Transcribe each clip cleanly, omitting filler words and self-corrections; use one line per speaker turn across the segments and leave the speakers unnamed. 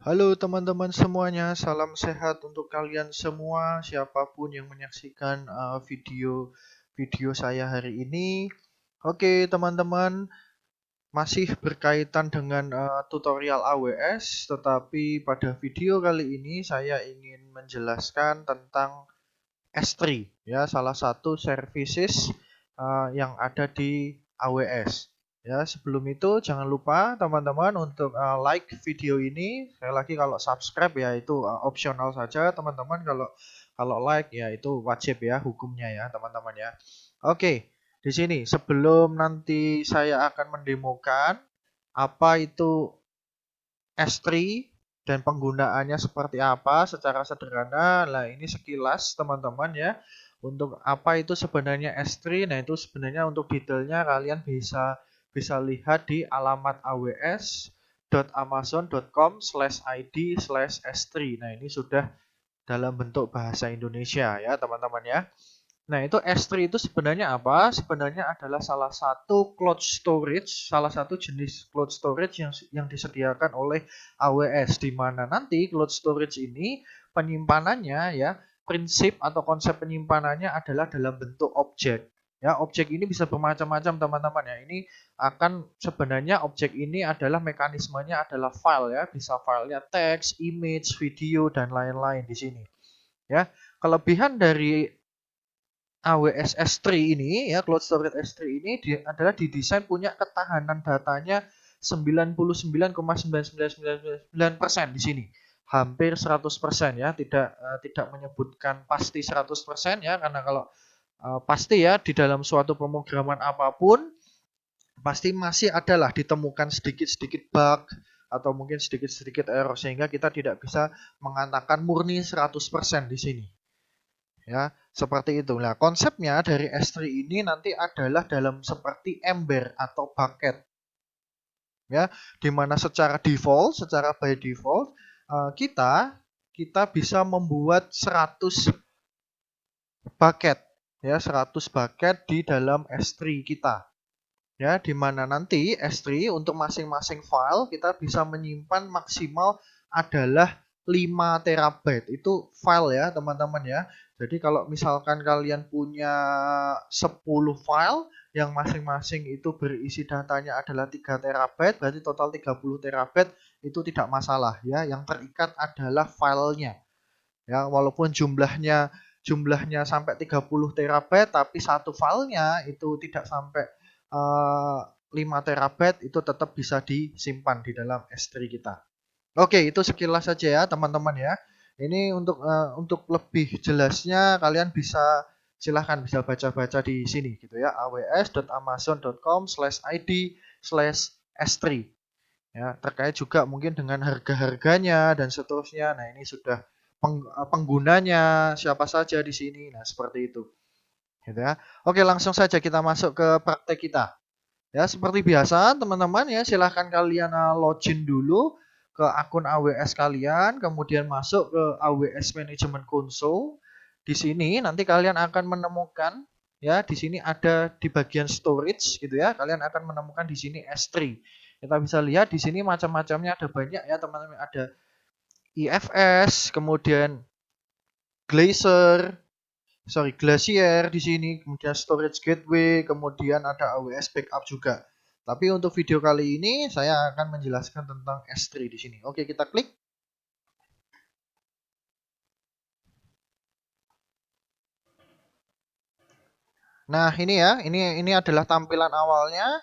Halo teman-teman semuanya, salam sehat untuk kalian semua, siapapun yang menyaksikan video saya hari ini. Oke teman-teman, masih berkaitan dengan tutorial AWS, tetapi pada video kali ini saya ingin menjelaskan tentang S3, ya, salah satu services yang ada di AWS. Ya, sebelum itu jangan lupa teman-teman untuk like video ini. Sekali lagi kalau subscribe ya itu opsional saja teman-teman. Kalau like ya itu wajib ya hukumnya ya teman-teman ya. Oke, di sini sebelum nanti saya akan mendemokan apa itu S3 dan penggunaannya seperti apa secara sederhana. Nah, ini sekilas teman-teman ya. Untuk apa itu sebenarnya S3? Nah, itu sebenarnya untuk detailnya kalian bisa lihat di alamat aws.amazon.com/id/s3. Nah, ini sudah dalam bentuk bahasa Indonesia ya, teman-teman ya. Nah, itu S3 itu sebenarnya apa? Sebenarnya adalah salah satu cloud storage, salah satu jenis cloud storage yang disediakan oleh AWS, di mana nanti cloud storage ini penyimpanannya ya, prinsip atau konsep penyimpanannya adalah dalam bentuk objek. Ya, objek ini bisa bermacam-macam teman-teman ya. Ini akan sebenarnya objek ini adalah mekanismenya adalah file ya, bisa filenya teks, image, video dan lain-lain di sini. Ya, kelebihan dari AWS S3 ini ya, Cloud Storage S3 ini adalah didesain punya ketahanan datanya 99,999% di sini. Hampir 100% ya, tidak menyebutkan pasti 100% ya, karena kalau pasti ya di dalam suatu pemrograman apapun pasti masih adalah ditemukan sedikit-sedikit bug atau mungkin sedikit-sedikit error, sehingga kita tidak bisa mengatakan murni 100% di sini. Ya, seperti itu. Nah, konsepnya dari S3 ini nanti adalah dalam seperti ember atau bucket. Ya, di mana secara by default kita bisa membuat 100 bucket ya, 100 bucket di dalam S3 kita. Ya, di mana nanti S3 untuk masing-masing file kita bisa menyimpan maksimal adalah 5 terabyte. Itu file ya, teman-teman ya. Jadi kalau misalkan kalian punya 10 file yang masing-masing itu berisi datanya adalah 3 terabyte, berarti total 30 terabyte itu tidak masalah ya. Yang terikat adalah filenya. Ya, walaupun jumlahnya sampai 30 terabyte tapi satu filenya itu tidak sampai 5 terabyte, itu tetap bisa disimpan di dalam S3 kita. Oke, itu sekilas saja ya teman-teman ya. Ini untuk lebih jelasnya kalian silahkan bisa baca-baca di sini gitu ya, aws.amazon.com/id/s3 ya, terkait juga mungkin dengan harga-harganya dan seterusnya. Nah, ini sudah penggunanya siapa saja di sini. Nah, seperti itu. Gitu ya. Oke, langsung saja kita masuk ke praktek kita. Ya, seperti biasa teman-teman ya, silahkan kalian login dulu ke akun AWS kalian, kemudian masuk ke AWS Management Console. Di sini nanti kalian akan menemukan ya, di sini ada di bagian storage gitu ya. Kalian akan menemukan di sini S3. Kita bisa lihat di sini macam-macamnya ada banyak ya, teman-teman. Ada IFS, kemudian Glacier di sini, kemudian storage gateway, kemudian ada AWS backup juga. Tapi untuk video kali ini saya akan menjelaskan tentang S3 di sini. Oke, kita klik. Nah, ini ya, ini adalah tampilan awalnya.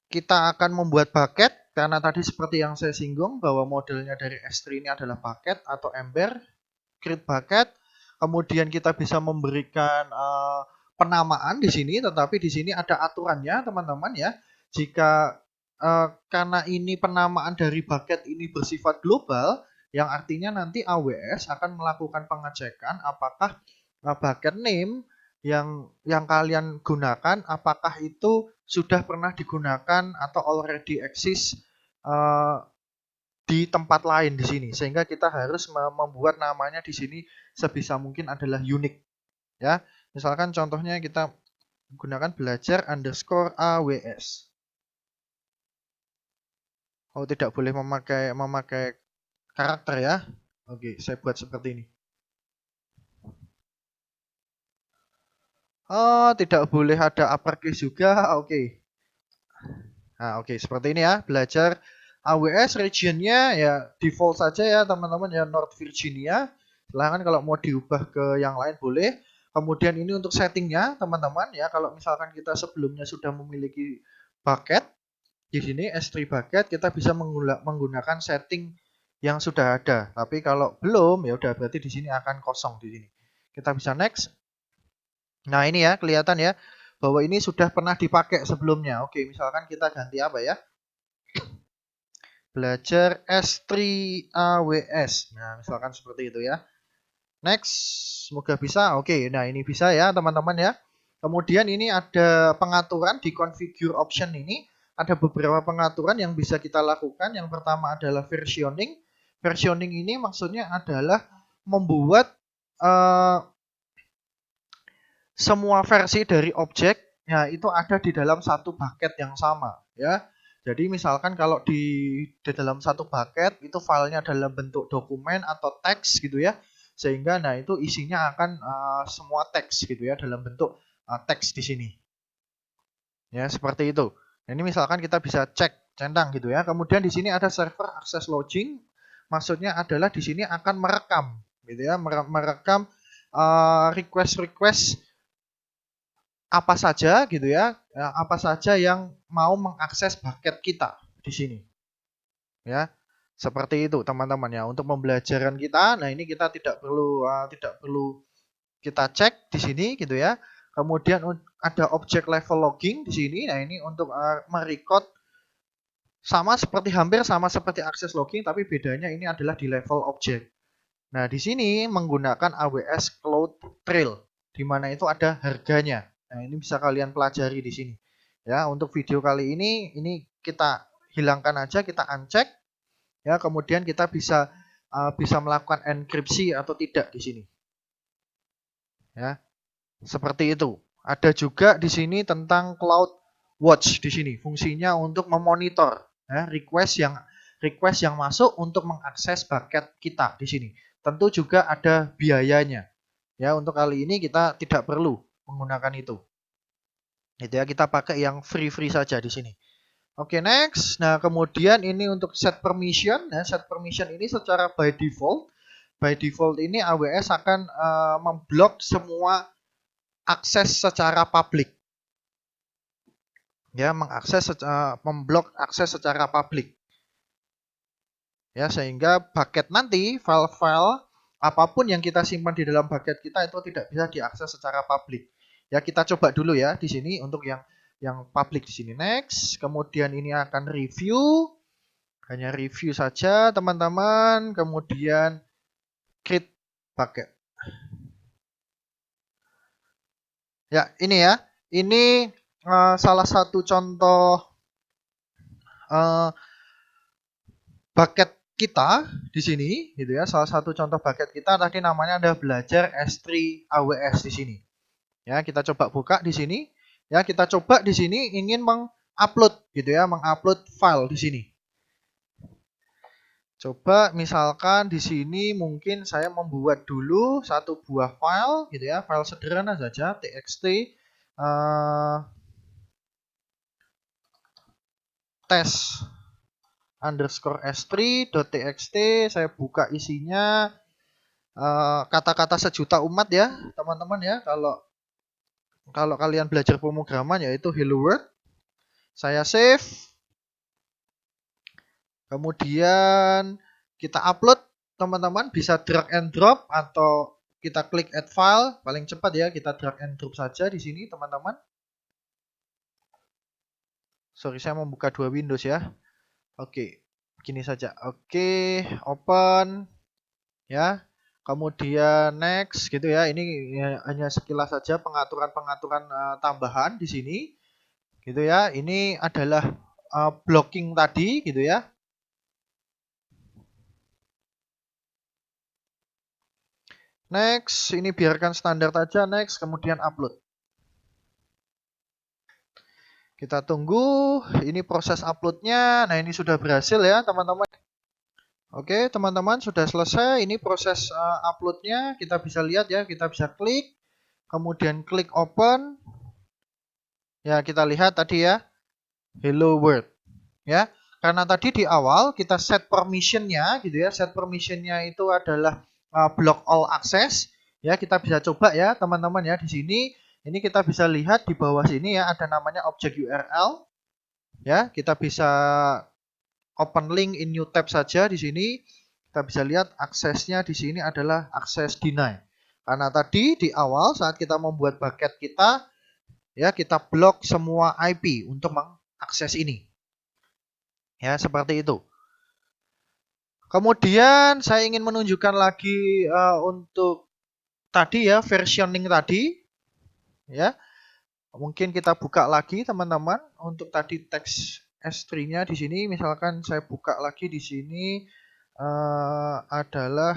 Kita akan membuat bucket karena tadi seperti yang saya singgung bahwa modelnya dari S3 ini adalah bucket atau ember. Create bucket. Kemudian kita bisa memberikan penamaan di sini, tetapi di sini ada aturannya, teman-teman ya. Jika karena ini penamaan dari bucket ini bersifat global, yang artinya nanti AWS akan melakukan pengecekan apakah bucket name yang kalian gunakan apakah itu sudah pernah digunakan atau already exist di tempat lain di sini, sehingga kita harus membuat namanya di sini sebisa mungkin adalah unik ya. Misalkan contohnya kita gunakan belajar_AWS. Oh, tidak boleh memakai karakter ya. Oke, saya buat seperti ini. Oh, tidak boleh ada uppercase juga. Oke. Nah, oke, seperti ini ya. Belajar AWS regionnya ya default saja ya, teman-teman ya, North Virginia. Silahkan kalau mau diubah ke yang lain boleh. Kemudian ini untuk settingnya, teman-teman ya. Kalau misalkan kita sebelumnya sudah memiliki bucket di sini S3 bucket, kita bisa menggunakan setting yang sudah ada. Tapi kalau belum ya udah berarti di sini akan kosong di sini. Kita bisa next. Nah, ini ya kelihatan ya bahwa ini sudah pernah dipakai sebelumnya. Oke, misalkan kita ganti apa ya? Belajar S3 AWS. Nah, misalkan seperti itu ya. Next, semoga bisa. Oke, nah ini bisa ya teman-teman ya. Kemudian ini ada pengaturan di configure option ini. Ada beberapa pengaturan yang bisa kita lakukan. Yang pertama adalah versioning. Versioning ini maksudnya adalah membuat semua versi dari objeknya itu ada di dalam satu bucket yang sama ya. Jadi misalkan kalau di dalam satu bucket itu filenya dalam bentuk dokumen atau teks gitu ya. Sehingga nah itu isinya akan semua teks gitu ya dalam bentuk teks di sini. Ya, seperti itu. Nah, ini misalkan kita bisa cek centang gitu ya. Kemudian di sini ada server access logging. Maksudnya adalah di sini akan merekam gitu ya, merekam request-request apa saja gitu ya, apa saja yang mau mengakses bucket kita di sini. Ya. Seperti itu teman-teman ya. Untuk pembelajaran kita, nah ini kita tidak perlu kita cek di sini gitu ya. Kemudian ada object level logging di sini. Nah, ini untuk merecord hampir sama seperti access logging, tapi bedanya ini adalah di level object. Nah, di sini menggunakan AWS Cloud Trail, di mana itu ada harganya. Nah, ini bisa kalian pelajari di sini. Ya, untuk video kali ini kita hilangkan aja, kita uncheck. Ya, kemudian kita bisa melakukan enkripsi atau tidak di sini. Ya, seperti itu. Ada juga di sini tentang Cloud Watch di sini, fungsinya untuk memonitor ya, request yang masuk untuk mengakses bucket kita di sini. Tentu juga ada biayanya. Ya, untuk kali ini kita tidak perlu menggunakan itu. Itu ya, kita pakai yang free saja di sini. Oke, next. Nah, kemudian ini untuk set permission. Nah, set permission ini secara by default ini AWS akan memblok semua akses secara publik. Ya, memblok akses secara publik. Ya, sehingga bucket nanti file-file apapun yang kita simpan di dalam bucket kita itu tidak bisa diakses secara publik. Ya, kita coba dulu ya di sini untuk yang publik di sini. Next, kemudian ini akan review. Hanya review saja, teman-teman. Kemudian create bucket. Ya, ini ya. Ini salah satu contoh bucket kita di sini gitu ya. Salah satu contoh bucket kita tadi namanya ada belajar S3 AWS di sini. Ya, kita coba buka di sini. Ya, kita coba di sini ingin mengupload gitu ya, mengupload file di sini. Coba misalkan di sini mungkin saya membuat dulu satu buah file gitu ya, file sederhana saja txt test underscore s3.txt. Saya buka isinya kata-kata sejuta umat ya teman-teman ya. Kalau kalian belajar pemrograman yaitu hello world. Saya save. Kemudian kita upload, teman-teman bisa drag and drop atau kita klik add file, paling cepat ya kita drag and drop saja di sini teman-teman. Sorry, saya membuka dua Windows ya. Oke, begini saja. Oke, open ya. Kemudian next gitu ya. Ini ya, hanya sekilas saja pengaturan-pengaturan tambahan di sini. Gitu ya. Ini adalah blocking tadi gitu ya. Next, ini biarkan standar aja, next, kemudian upload. Kita tunggu, ini proses uploadnya. Nah, ini sudah berhasil ya teman-teman. Oke, teman-teman sudah selesai. Ini proses uploadnya. Kita bisa lihat ya, kita bisa klik, kemudian klik open. Ya, kita lihat tadi ya, hello world. Ya, karena tadi di awal kita set permissionnya gitu ya. Set permissionnya itu adalah block all access. Ya, kita bisa coba ya teman-teman ya di sini. Ini kita bisa lihat di bawah sini ya ada namanya object URL. Ya, kita bisa open link in new tab saja di sini. Kita bisa lihat aksesnya di sini adalah akses deny. Karena tadi di awal saat kita membuat bucket kita, ya kita blok semua IP untuk mengakses ini. Ya, seperti itu. Kemudian saya ingin menunjukkan lagi untuk tadi ya versioning tadi. Ya, mungkin kita buka lagi teman-teman untuk tadi teks S3-nya di sini. Misalkan saya buka lagi di sini adalah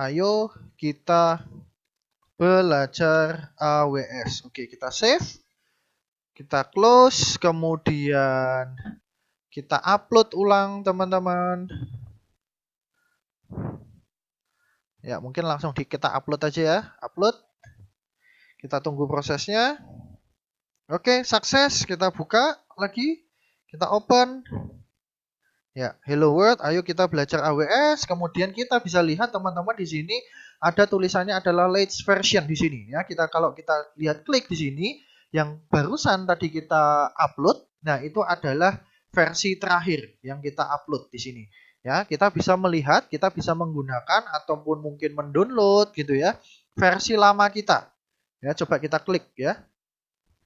ayo kita belajar AWS. Oke, kita save, kita close, kemudian kita upload ulang teman-teman. Ya, mungkin langsung kita upload aja ya. Upload. Kita tunggu prosesnya. Oke, sukses. Kita buka lagi. Kita open. Ya, hello world. Ayo kita belajar AWS. Kemudian kita bisa lihat teman-teman di sini ada tulisannya adalah latest version di sini ya. Kalau kita lihat klik di sini yang barusan tadi kita upload, nah itu adalah versi terakhir yang kita upload di sini. Ya, kita bisa melihat, kita bisa menggunakan ataupun mungkin mendownload gitu ya versi lama kita. Ya, coba kita klik ya.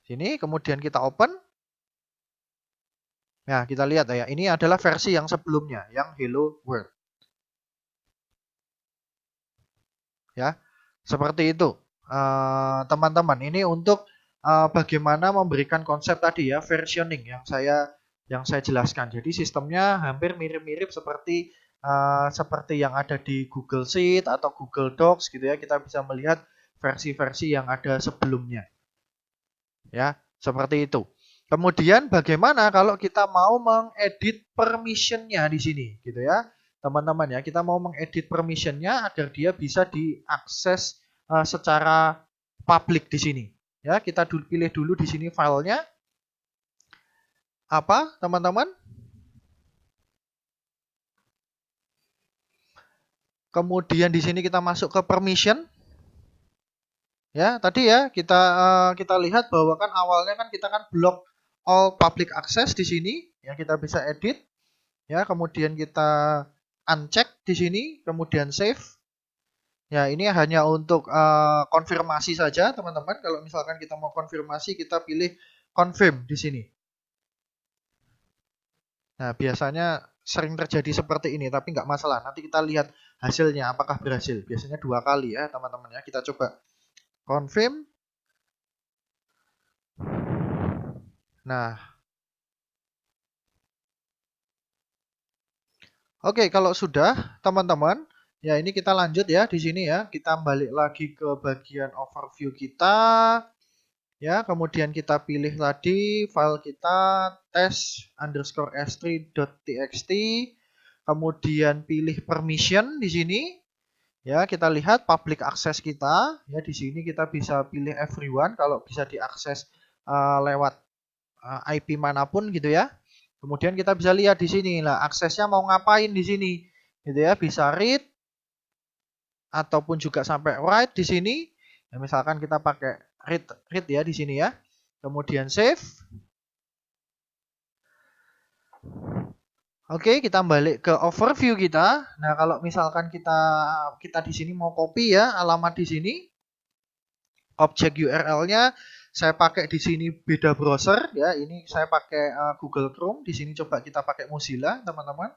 Sini kemudian kita open. Nah, kita lihat ya, ini adalah versi yang sebelumnya, yang Hello World. Ya, seperti itu. Teman-teman, ini untuk bagaimana memberikan konsep tadi ya, versioning yang saya jelaskan. Jadi sistemnya hampir mirip-mirip seperti yang ada di Google Sheet atau Google Docs gitu ya. Kita bisa melihat versi-versi yang ada sebelumnya. Ya, seperti itu. Kemudian bagaimana kalau kita mau mengedit permissionnya di sini, gitu ya, teman-teman ya. Kita mau mengedit permissionnya agar dia bisa diakses secara publik di sini. Ya, kita pilih dulu di sini filenya apa, teman-teman. Kemudian di sini kita masuk ke permission. Ya, tadi ya kita lihat bahwa kan awalnya kan kita kan block all public access di sini, ya kita bisa edit. Ya, kemudian kita uncheck di sini, kemudian save. Ya, ini hanya untuk konfirmasi saja, teman-teman. Kalau misalkan kita mau konfirmasi, kita pilih confirm di sini. Nah, biasanya sering terjadi seperti ini, tapi nggak masalah. Nanti kita lihat hasilnya apakah berhasil. Biasanya 2 kali ya, teman-teman ya. Kita coba confirm. Nah, oke, kalau sudah, teman-teman, ya ini kita lanjut ya di sini ya. Kita balik lagi ke bagian overview kita. Ya, kemudian kita pilih tadi file kita test_s3.txt. Kemudian pilih permission di sini. Ya, kita lihat public access kita. Ya, di sini kita bisa pilih everyone kalau bisa diakses lewat IP manapun gitu ya. Kemudian kita bisa lihat di sini lah aksesnya mau ngapain di sini. Gitu ya, bisa read ataupun juga sampai write di sini. Ya, misalkan kita pakai read ya di sini ya. Kemudian save. Oke, kita balik ke overview kita. Nah, kalau misalkan kita di sini mau copy ya alamat di sini. Objek URL-nya saya pakai di sini beda browser ya. Ini saya pakai Google Chrome. Di sini coba kita pakai Mozilla, teman-teman.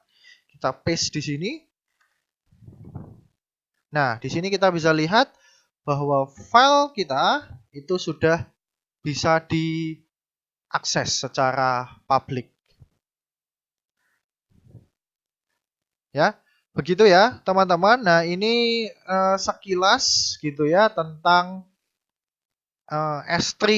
Kita paste di sini. Nah, di sini kita bisa lihat bahwa file kita itu sudah bisa diakses secara publik. Ya, begitu ya, teman-teman. Nah, ini sekilas gitu ya tentang S3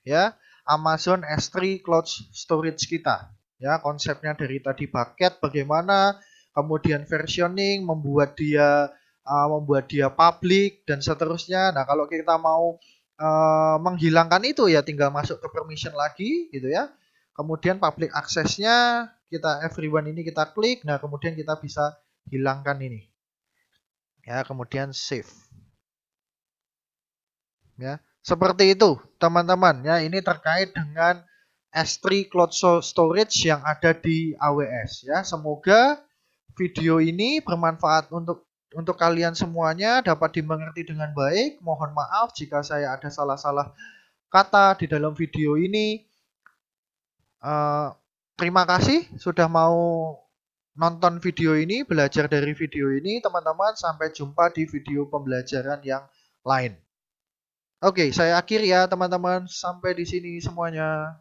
ya. Amazon S3 Cloud Storage kita. Ya, konsepnya dari tadi bucket bagaimana, kemudian versioning, membuat dia public dan seterusnya. Nah, kalau kita mau menghilangkan itu ya tinggal masuk ke permission lagi gitu ya. Kemudian public access-nya kita everyone ini kita klik. Nah, kemudian kita bisa hilangkan ini. Ya, kemudian save. Ya, seperti itu, teman-teman. Ya, ini terkait dengan S3 Cloud Storage yang ada di AWS. Ya, semoga video ini bermanfaat untuk kalian semuanya, dapat dimengerti dengan baik. Mohon maaf jika saya ada salah-salah kata di dalam video ini. Terima kasih sudah mau nonton video ini, belajar dari video ini, teman-teman. Sampai jumpa di video pembelajaran yang lain. Oke, saya akhiri ya, teman-teman. Sampai di sini semuanya.